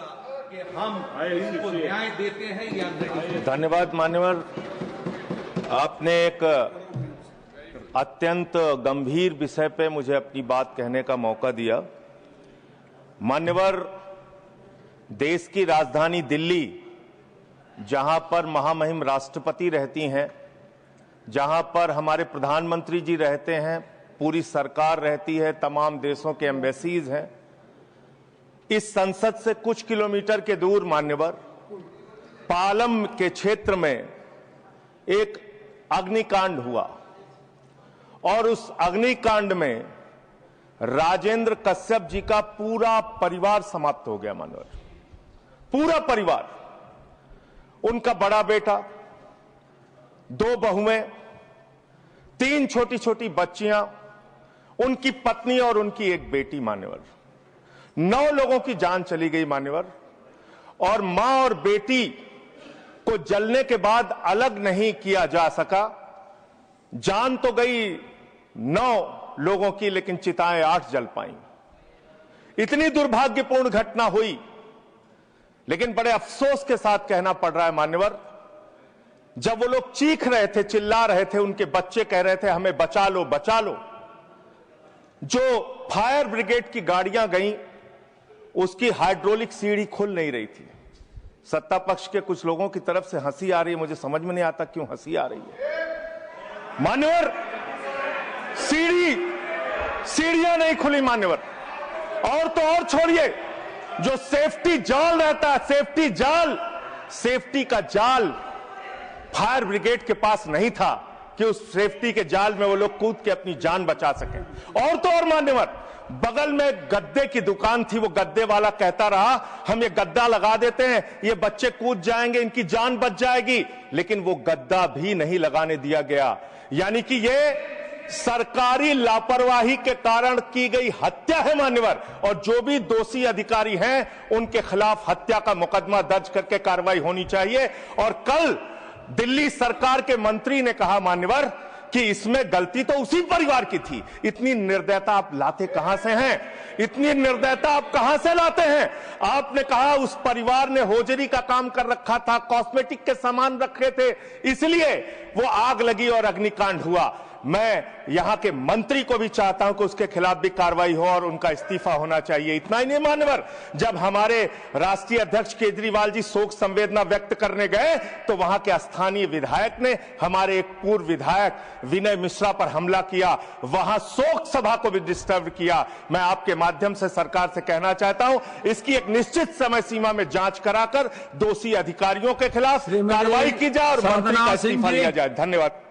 कि हम इसको न्याय देते हैं या नहीं। धन्यवाद मान्यवर, आपने एक अत्यंत गंभीर विषय पे मुझे अपनी बात कहने का मौका दिया। मान्यवर, देश की राजधानी दिल्ली, जहां पर महामहिम राष्ट्रपति रहती हैं, जहां पर हमारे प्रधानमंत्री जी रहते हैं, पूरी सरकार रहती है, तमाम देशों के एम्बेसीज हैं, इस संसद से कुछ किलोमीटर के दूर मान्यवर पालम के क्षेत्र में एक अग्निकांड हुआ और उस अग्निकांड में राजेंद्र कश्यप जी का पूरा परिवार समाप्त हो गया मान्यवर, पूरा परिवार। उनका बड़ा बेटा, 2 बहुएं, 3 छोटी छोटी बच्चियां, उनकी पत्नी और उनकी एक बेटी मान्यवर। 9 लोगों की जान चली गई मान्यवर, और मां और बेटी को जलने के बाद अलग नहीं किया जा सका। जान तो गई 9 लोगों की, लेकिन चिताएं 8 जल पाई। इतनी दुर्भाग्यपूर्ण घटना हुई, लेकिन बड़े अफसोस के साथ कहना पड़ रहा है मान्यवर, जब वो लोग चीख रहे थे, चिल्ला रहे थे, उनके बच्चे कह रहे थे हमें बचा लो, बचा लो। जो फायर ब्रिगेड की गाड़ियां गईं, उसकी हाइड्रोलिक सीढ़ी खुल नहीं रही थी। सत्ता पक्ष के कुछ लोगों की तरफ से हंसी आ रही है, मुझे समझ में नहीं आता क्यों हंसी आ रही है मान्यवर। सीढ़ियां नहीं खुली मान्यवर। और तो और छोड़िए, जो सेफ्टी जाल रहता है, सेफ्टी का जाल फायर ब्रिगेड के पास नहीं था कि उस सेफ्टी के जाल में वो लोग कूद के अपनी जान बचा सके। और तो और मान्यवर, बगल में गद्दे की दुकान थी, वो गद्दे वाला कहता रहा हम ये गद्दा लगा देते हैं, ये बच्चे कूद जाएंगे, इनकी जान बच जाएगी, लेकिन वो गद्दा भी नहीं लगाने दिया गया। यानी कि ये सरकारी लापरवाही के कारण की गई हत्या है मान्यवर, और जो भी दोषी अधिकारी हैं उनके खिलाफ हत्या का मुकदमा दर्ज करके कार्रवाई होनी चाहिए। और कल दिल्ली सरकार के मंत्री ने कहा मान्यवर कि इसमें गलती तो उसी परिवार की थी। इतनी निर्दयता आप लाते कहां से हैं? इतनी निर्दयता आप कहां से लाते हैं? आपने कहा उस परिवार ने होजरी का काम कर रखा था, कॉस्मेटिक के सामान रखे थे, इसलिए वो आग लगी और अग्निकांड हुआ। मैं यहां के मंत्री को भी चाहता हूं कि उसके खिलाफ भी कार्रवाई हो और उनका इस्तीफा होना चाहिए। इतना ही नहीं मान्यवर, जब हमारे राष्ट्रीय अध्यक्ष केजरीवाल जी शोक संवेदना व्यक्त करने गए तो वहां के स्थानीय विधायक ने हमारे एक पूर्व विधायक विनय मिश्रा पर हमला किया, वहां शोक सभा को भी डिस्टर्ब किया। मैं आपके माध्यम से सरकार से कहना चाहता हूं, इसकी एक निश्चित समय सीमा में जांच कराकर दोषी अधिकारियों के खिलाफ कार्रवाई की जाए और मंत्री का इस्तीफा लिया जाए। धन्यवाद।